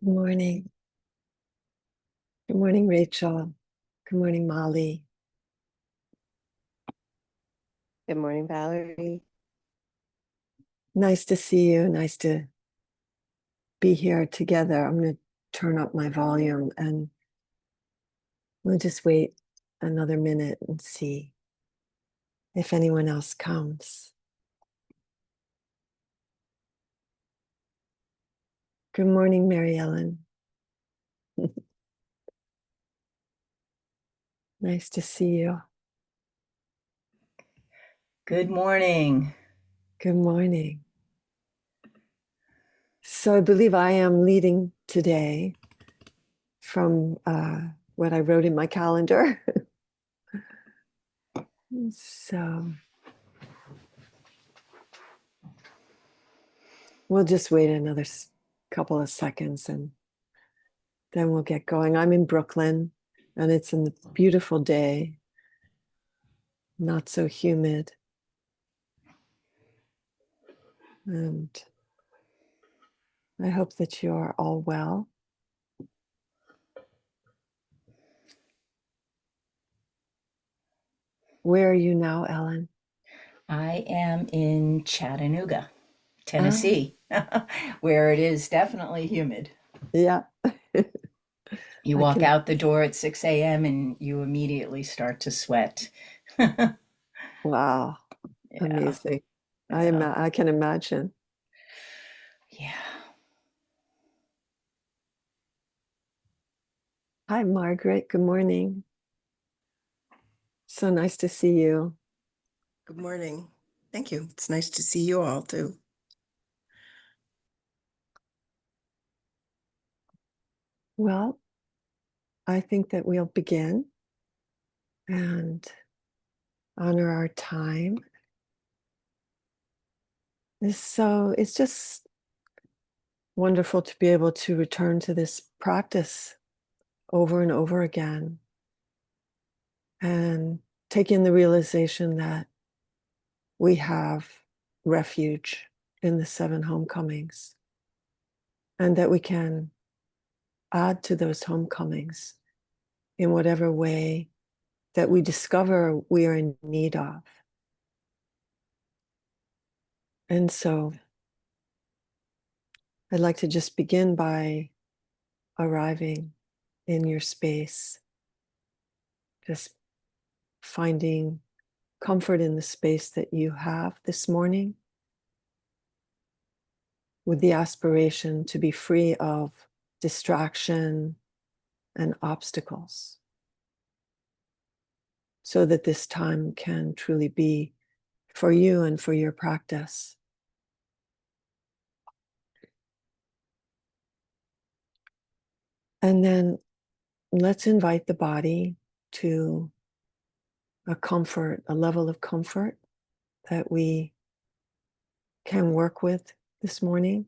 Good morning. Good morning, Rachel. Good morning, Molly. Good morning, Valerie. Nice to see you. Nice to be here together. I'm going to turn up my volume and we'll just wait another minute and see if anyone else comes. Good morning, Mary Ellen. Nice to see you. Good morning. Good morning. So I believe I am leading today from what I wrote in my calendar. So we'll just wait another couple of seconds and then we'll get going. I'm in Brooklyn and it's a beautiful day, not so humid. And I hope that you are all well. Where are you now, Ellen? I am in Chattanooga, Tennessee, where it is definitely humid. Yeah. You walk out the door at 6 a.m. and you immediately start to sweat. Wow. Yeah. Amazing. Yeah. I can imagine. Yeah. Hi, Margaret. Good morning. So nice to see you. Good morning. Thank you. It's nice to see you all too. Well, I think that we'll begin and honor our time. So it's just wonderful to be able to return to this practice over and over again and take in the realization that we have refuge in the seven homecomings and that we can add to those homecomings in whatever way that we discover we are in need of. And so I'd like to just begin by arriving in your space, just finding comfort in the space that you have this morning, with the aspiration to be free of distraction and obstacles, so that this time can truly be for you and for your practice. And then let's invite the body to a comfort, a level of comfort that we can work with this morning.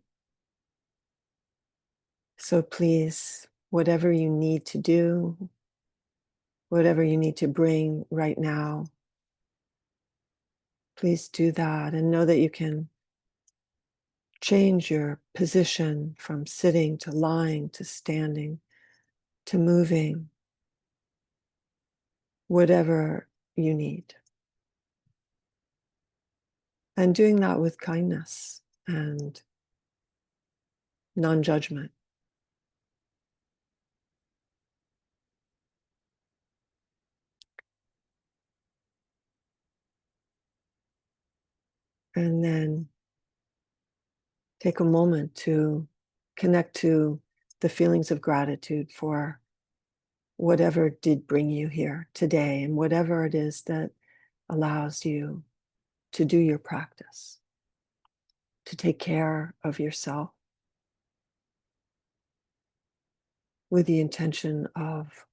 So please, whatever you need to do, whatever you need to bring right now, please do that and know that you can change your position from sitting to lying to standing to moving, whatever you need. And doing that with kindness and non-judgment. And then take a moment to connect to the feelings of gratitude for whatever did bring you here today and whatever it is that allows you to do your practice, to take care of yourself with the intention of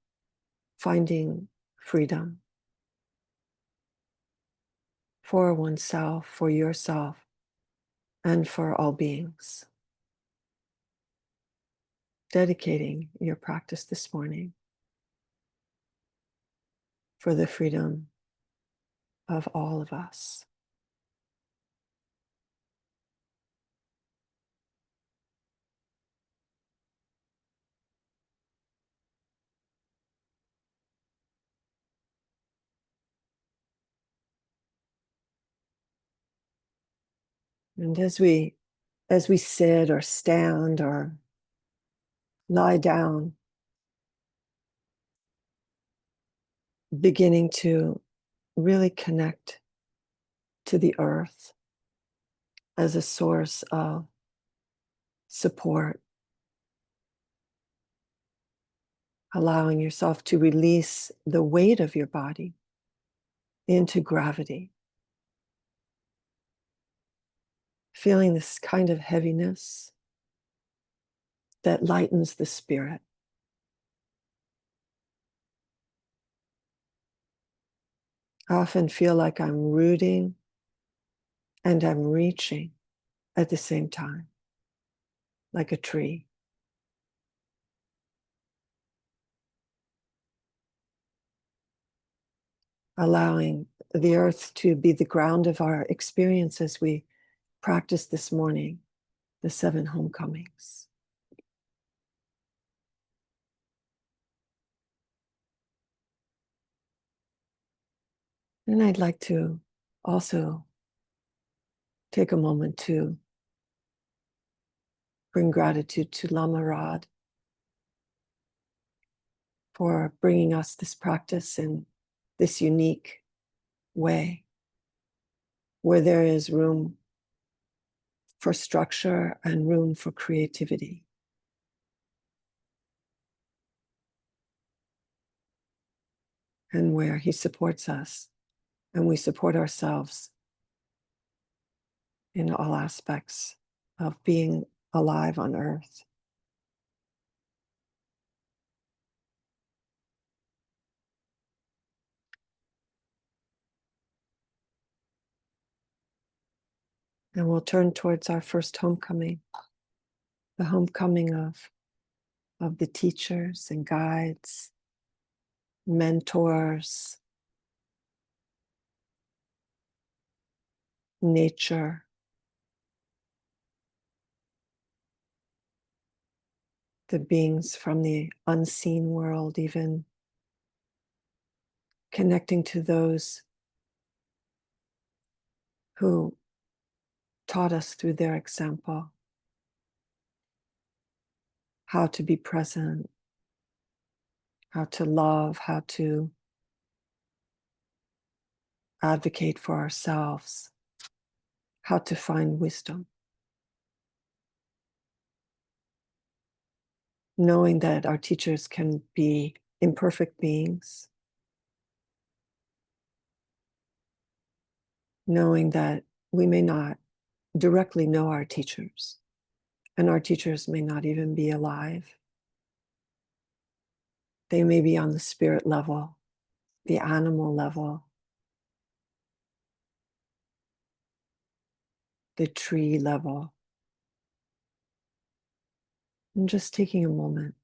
finding freedom for oneself, for yourself, and for all beings. Dedicating your practice this morning for the freedom of all of us. And as we sit or stand or lie down, beginning to really connect to the earth as a source of support, allowing yourself to release the weight of your body into gravity, feeling this kind of heaviness that lightens the spirit. I often feel like I'm rooting and I'm reaching at the same time, like a tree. Allowing the earth to be the ground of our experience as we practice this morning, the 7 homecomings. And I'd like to also take a moment to bring gratitude to Lama Rod for bringing us this practice in this unique way, where there is room for structure and room for creativity. And where he supports us and we support ourselves in all aspects of being alive on earth. And we'll turn towards our first homecoming, the homecoming of the teachers and guides, mentors, nature, the beings from the unseen world, even connecting to those who taught us through their example how to be present, how to love, how to advocate for ourselves, how to find wisdom. Knowing that our teachers can be imperfect beings, knowing that we may not directly know our teachers, and our teachers may not even be alive. They may be on the spirit level, the animal level, the tree level. And just taking a moment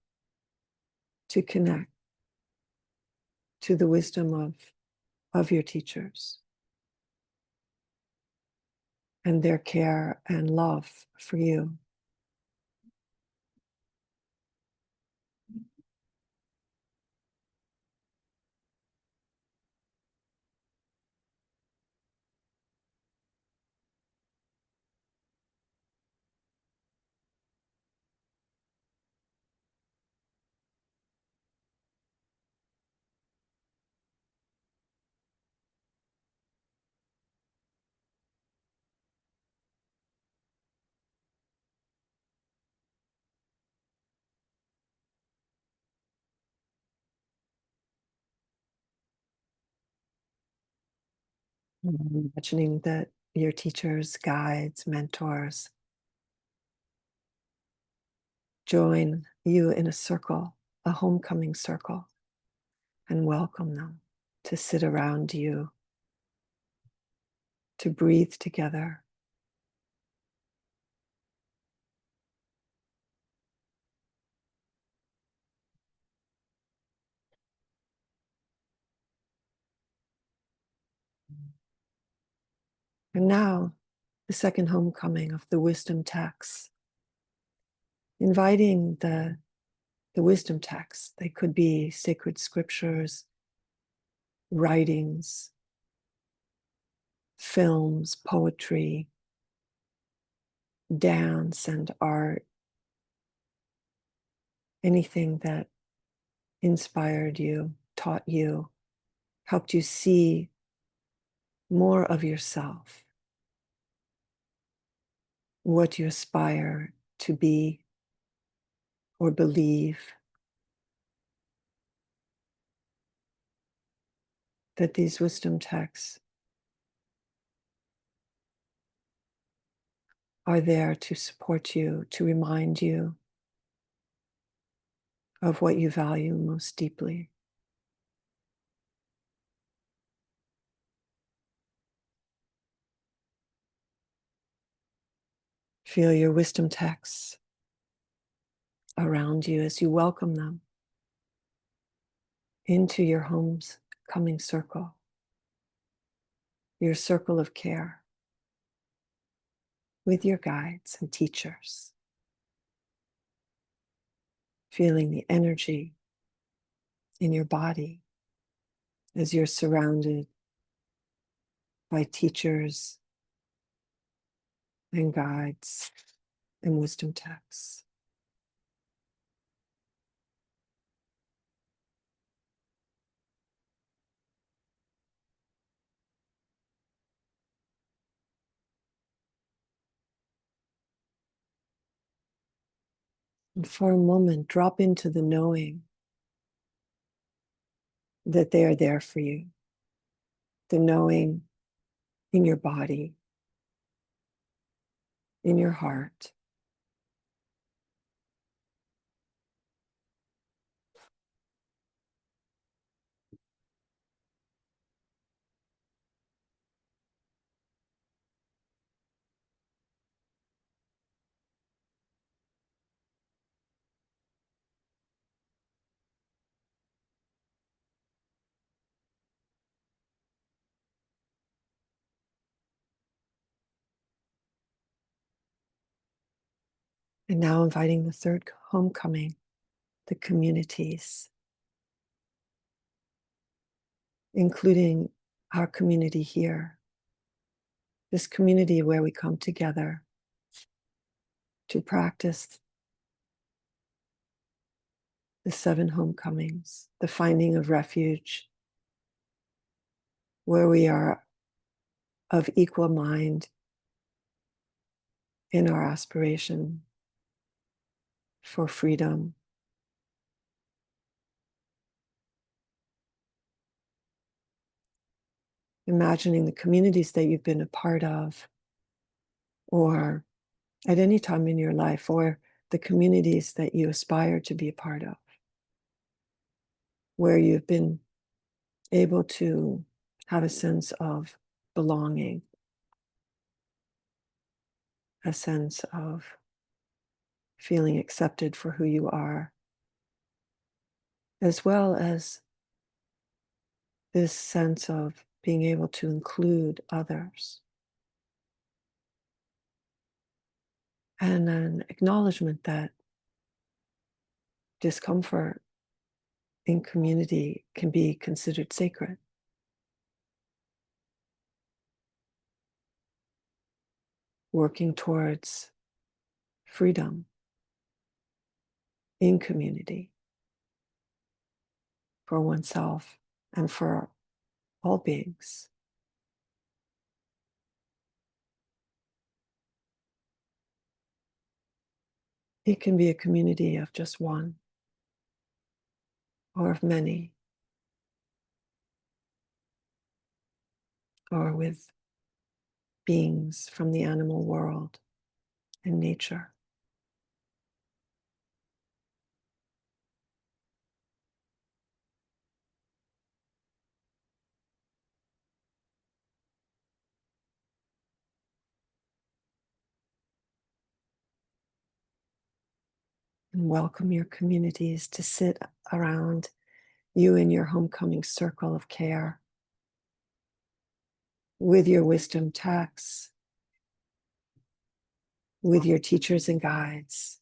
to connect to the wisdom of your teachers and their care and love for you. Imagining that your teachers, guides, mentors join you in a circle, a homecoming circle, and welcome them to sit around you, to breathe together. And now, the second homecoming of the wisdom texts, inviting the wisdom texts. They could be sacred scriptures, writings, films, poetry, dance and art, anything that inspired you, taught you, helped you see more of yourself, what you aspire to be or believe, that these wisdom texts are there to support you, to remind you of what you value most deeply. Feel your wisdom texts around you as you welcome them into your home's coming circle, your circle of care with your guides and teachers. Feeling the energy in your body as you're surrounded by teachers and guides and wisdom texts. And for a moment, drop into the knowing that they are there for you, the knowing in your body, in your heart. And now inviting the third homecoming, the communities, including our community here, this community where we come together to practice the 7 homecomings, the finding of refuge, where we are of equal mind in our aspiration for freedom. Imagining the communities that you've been a part of, or at any time in your life, or the communities that you aspire to be a part of, where you've been able to have a sense of belonging, a sense of feeling accepted for who you are, as well as this sense of being able to include others. And an acknowledgement that discomfort in community can be considered sacred. Working towards freedom in community for oneself and for all beings. It can be a community of just one or of many, or with beings from the animal world and nature. And welcome your communities to sit around you in your homecoming circle of care with your wisdom texts, with your teachers and guides,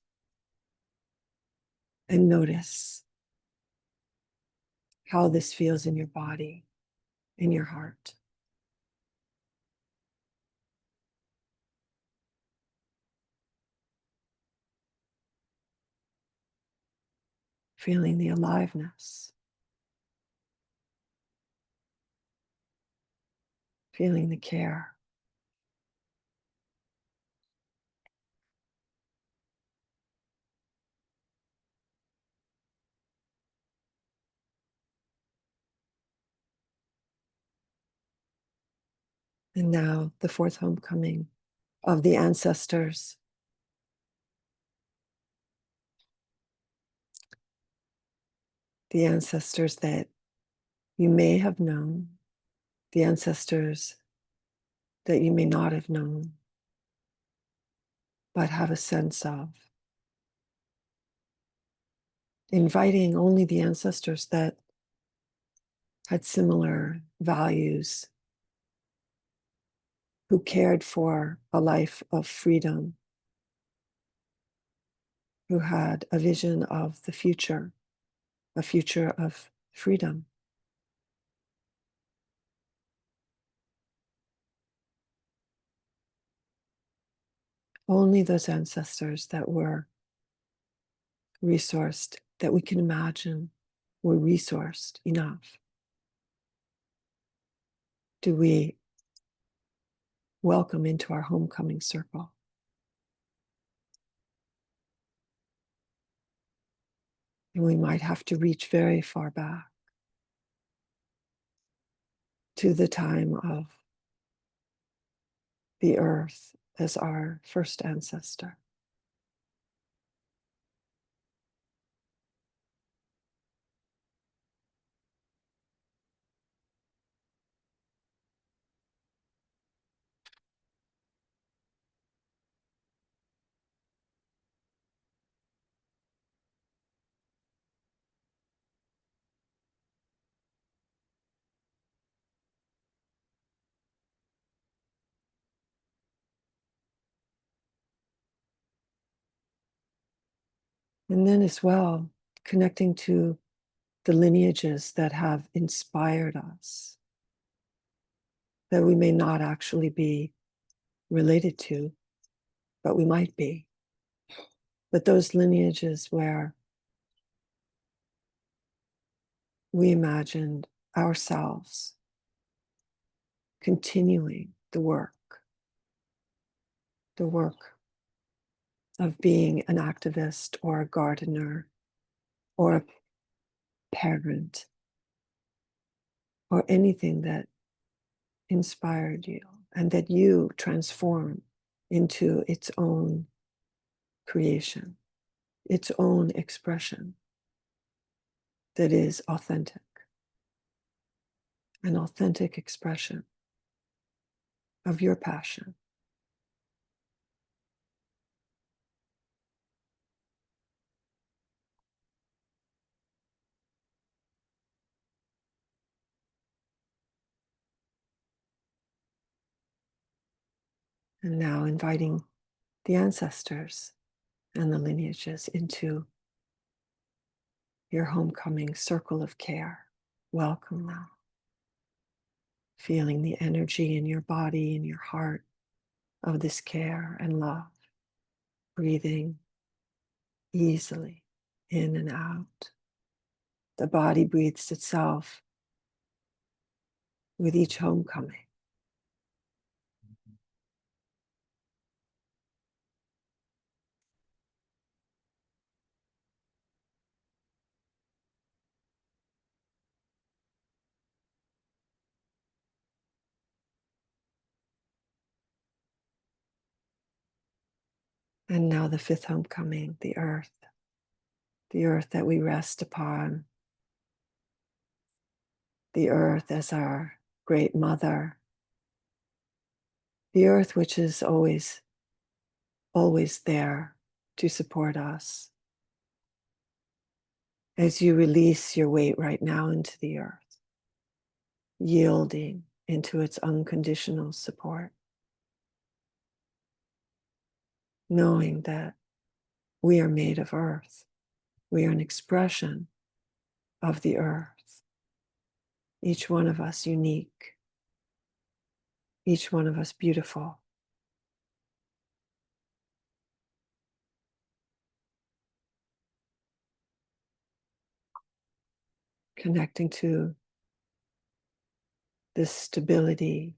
and notice how this feels in your body, in your heart. feeling the aliveness, feeling the care. And now the fourth homecoming of the ancestors. The ancestors that you may have known, the ancestors that you may not have known, but have a sense of. Inviting only the ancestors that had similar values, who cared for a life of freedom, who had a vision of the future, a future of freedom. Only those ancestors that were resourced, that we can imagine were resourced enough, do we welcome into our homecoming circle. And we might have to reach very far back to the time of the earth as our first ancestor. And then as well, connecting to the lineages that have inspired us, that we may not actually be related to, but we might be. But those lineages where we imagined ourselves continuing the work of being an activist or a gardener or a parent or anything that inspired you and that you transform into its own creation, its own expression that is authentic, an authentic expression of your passion. And now inviting the ancestors and the lineages into your homecoming circle of care. Welcome them. Feeling the energy in your body, in your heart of this care and love. Breathing easily in and out. The body breathes itself with each homecoming. And now the fifth homecoming, the earth that we rest upon, the earth as our great mother, the earth which is always there to support us. As you release your weight right now into the earth, yielding into its unconditional support, knowing that we are made of earth. We are an expression of the earth. Each one of us unique. Each one of us beautiful. connecting to this stability,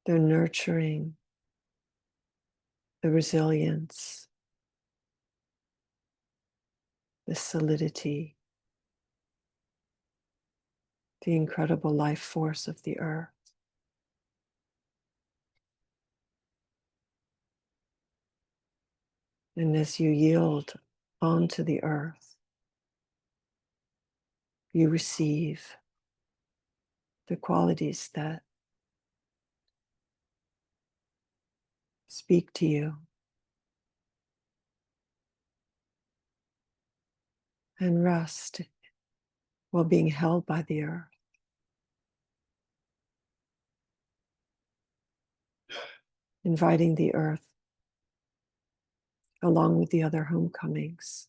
the nurturing, the resilience, the solidity, the incredible life force of the earth. And as you yield onto the earth, you receive the qualities that speak to you and rest while being held by the earth. Inviting the earth along with the other homecomings,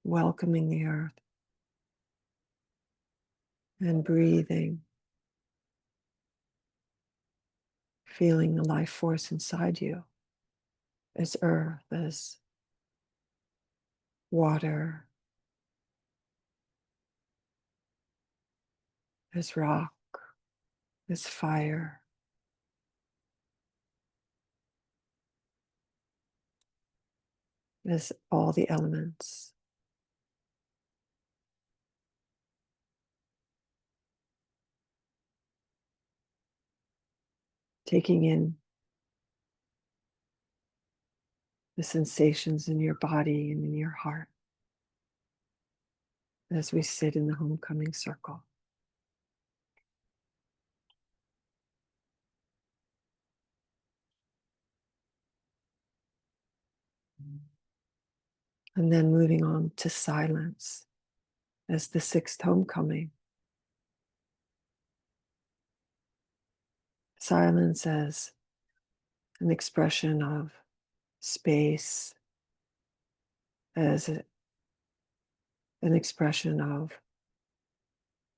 welcoming the earth and breathing, feeling the life force inside you as earth, as water, as rock, as fire, as all the elements. Taking in the sensations in your body and in your heart as we sit in the homecoming circle. And then moving on to silence as the sixth homecoming. Silence as an expression of space, as an expression of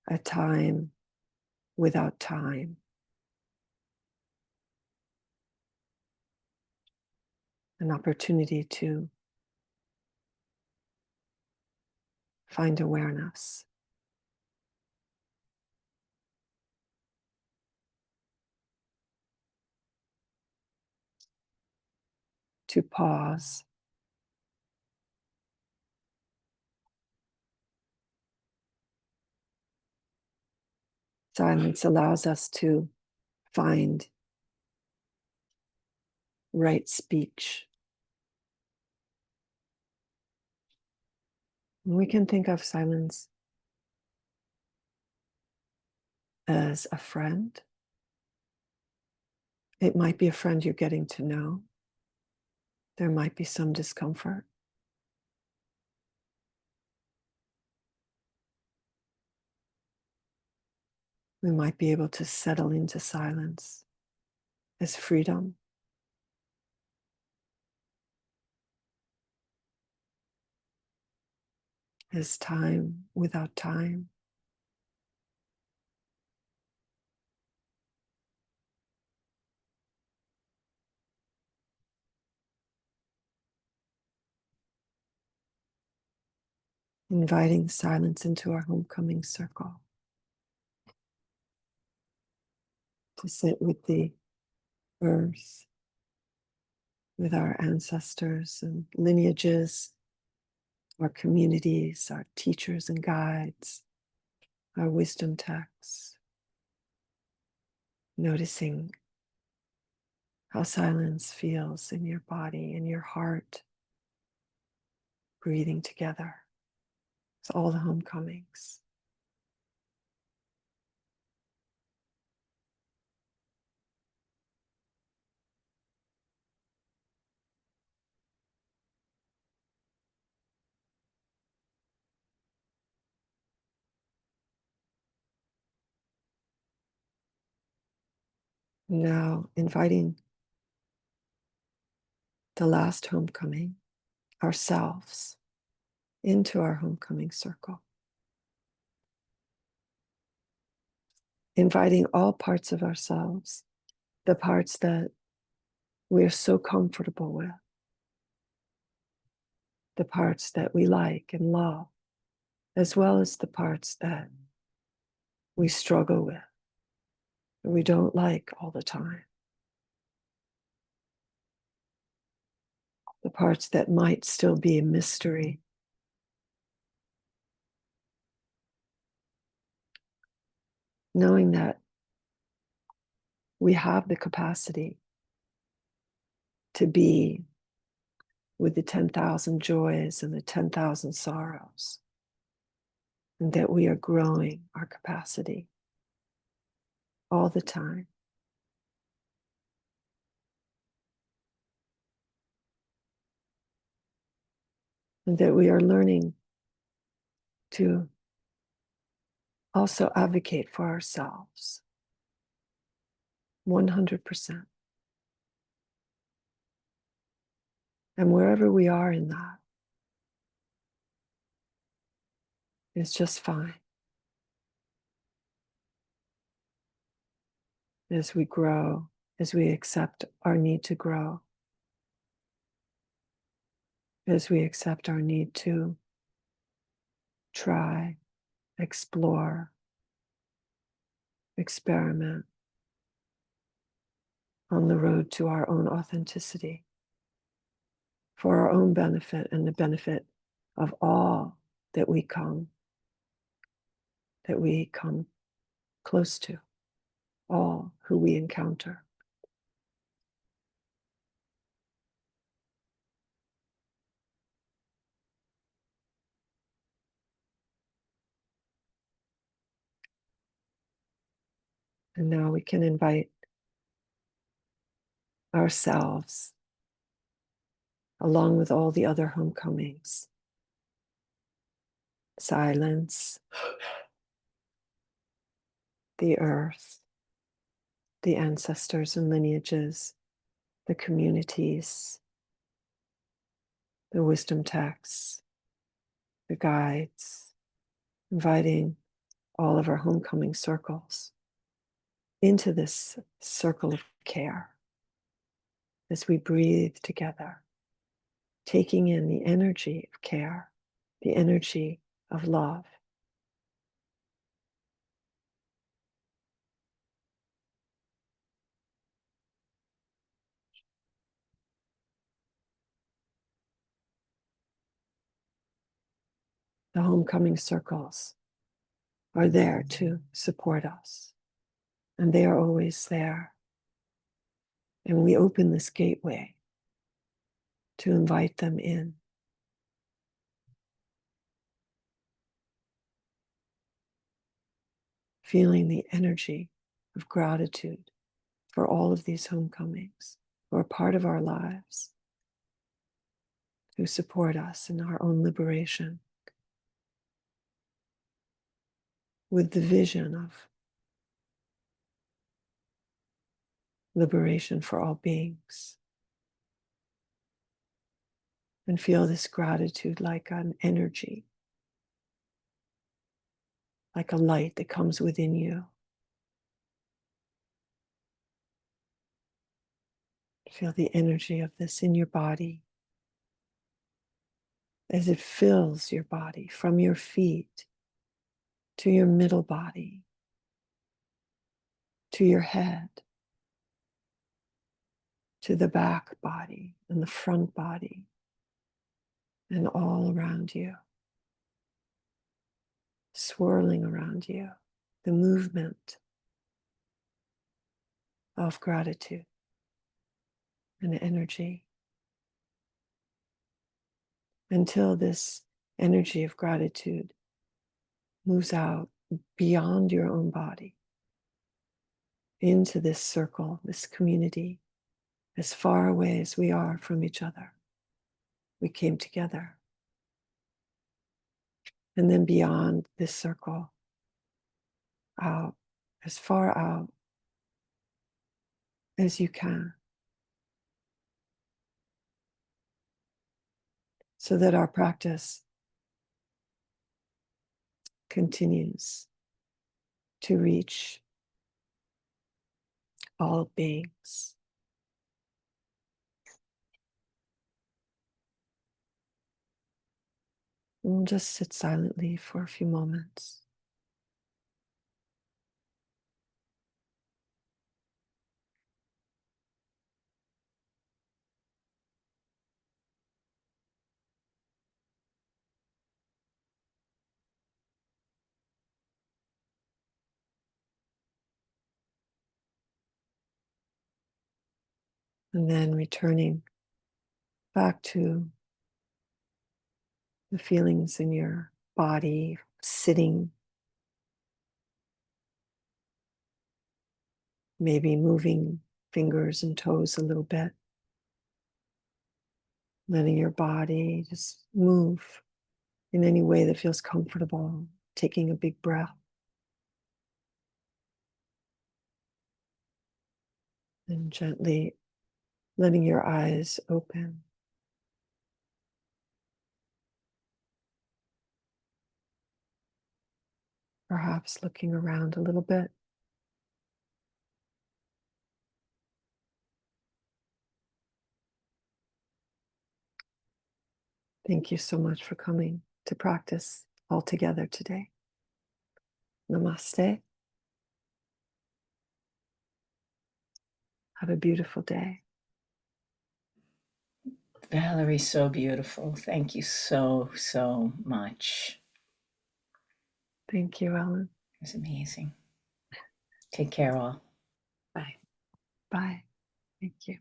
a time without time. An opportunity to find awareness, to pause, silence allows us to find right speech. We can think of silence as a friend. It might be a friend you're getting to know. There might be some discomfort. We might be able to settle into silence as freedom, as time without time. Inviting silence into our homecoming circle. To sit with the earth, with our ancestors and lineages, our communities, our teachers and guides, our wisdom texts. Noticing how silence feels in your body, in your heart, breathing together. It's all the homecomings. Now inviting the last homecoming, ourselves, into our homecoming circle. Inviting all parts of ourselves, the parts that we're so comfortable with, the parts that we like and love, as well as the parts that we struggle with, that we don't like all the time, the parts that might still be a mystery. Knowing that we have the capacity to be with the 10,000 joys and the 10,000 sorrows, and that we are growing our capacity all the time. And that we are learning to also advocate for ourselves 100%. And wherever we are in that is just fine. As we grow, as we accept our need to grow, as we accept our need to try, explore, experiment on the road to our own authenticity, for our own benefit and the benefit of all that we come close to, all who we encounter. And now we can invite ourselves, along with all the other homecomings, silence, the earth, the ancestors and lineages, the communities, the wisdom texts, the guides, inviting all of our homecoming circles into this circle of care as we breathe together, taking in the energy of care, the energy of love. The homecoming circles are there to support us, and they are always there. And we open this gateway to invite them in. Feeling the energy of gratitude for all of these homecomings who are part of our lives, who support us in our own liberation, with the vision of liberation for all beings. And feel this gratitude like an energy, like a light that comes within you. Feel the energy of this in your body as it fills your body from your feet to your middle body, to your head, to the back body and the front body, and all around you, swirling around you, the movement of gratitude and energy, until this energy of gratitude moves out beyond your own body into this circle, this community, as far away as we are from each other. We came together. And then beyond this circle, out, as far out as you can, so that our practice continues to reach all beings. we'll just sit silently for a few moments. And then returning back to the feelings in your body, sitting, maybe moving fingers and toes a little bit, letting your body just move in any way that feels comfortable, taking a big breath. And gently letting your eyes open. Perhaps looking around a little bit. Thank you so much for coming to practice all together today. Namaste. Have a beautiful day. Valerie, so beautiful. Thank you so, so much. Thank you, Ellen. It was amazing. Take care, all. Bye. Bye. Thank you.